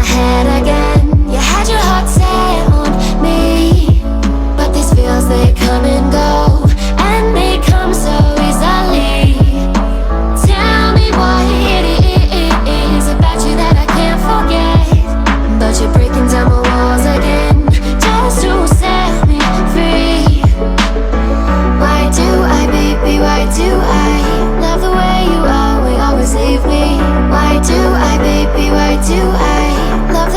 head again. You had your heart set on me, but these feels, they come and go, and they come so easily. Tell me what it is about you that I can't forget, but you're breaking down my walls again just to set me free. Why do I, baby, why do I love the way you always leave me? Why do I, baby, why do I love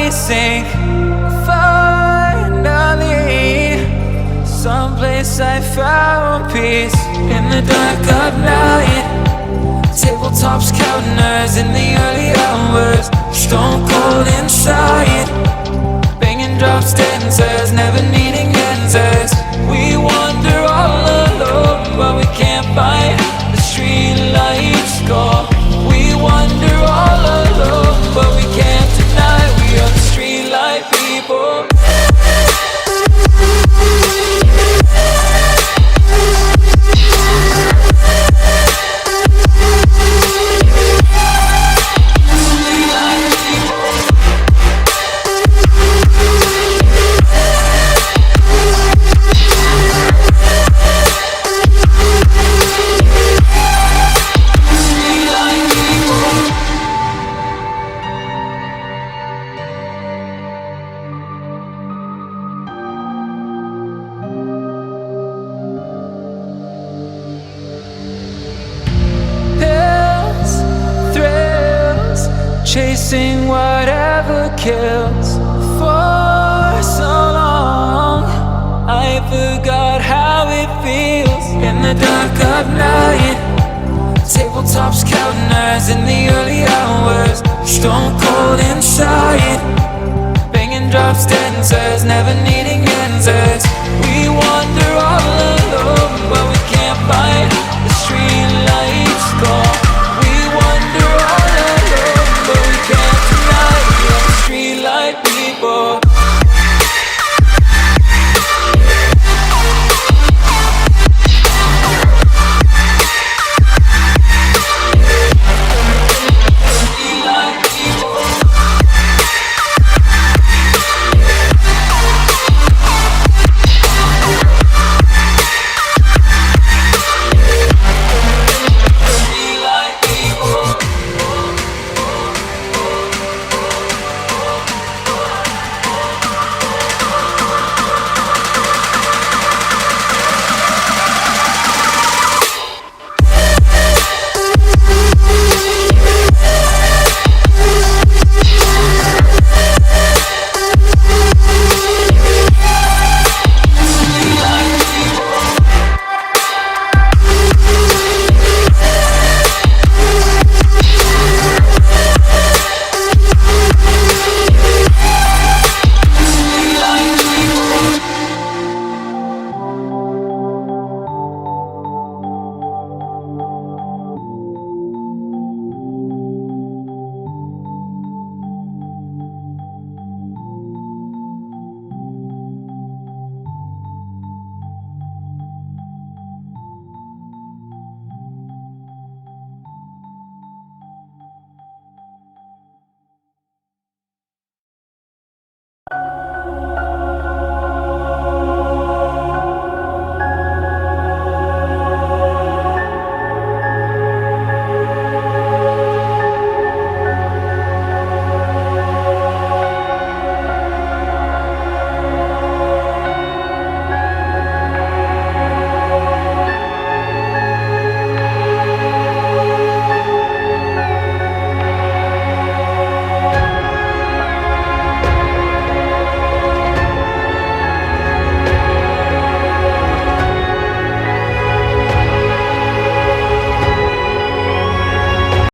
I sink. Finally, someplace I found peace. In the dark of night, tabletops counting hours in the early hours. Stone cold inside, banging drops, dancers, never needing answers. We wander all alone, but we can't find the street lights go. We wander all alone, but we can't deny we are the street light people. Chasing whatever kills. For so long I forgot how it feels. In the dark of night, tabletops counting hours in the early hours. Stone cold inside, banging drops, dancers, never needing answers.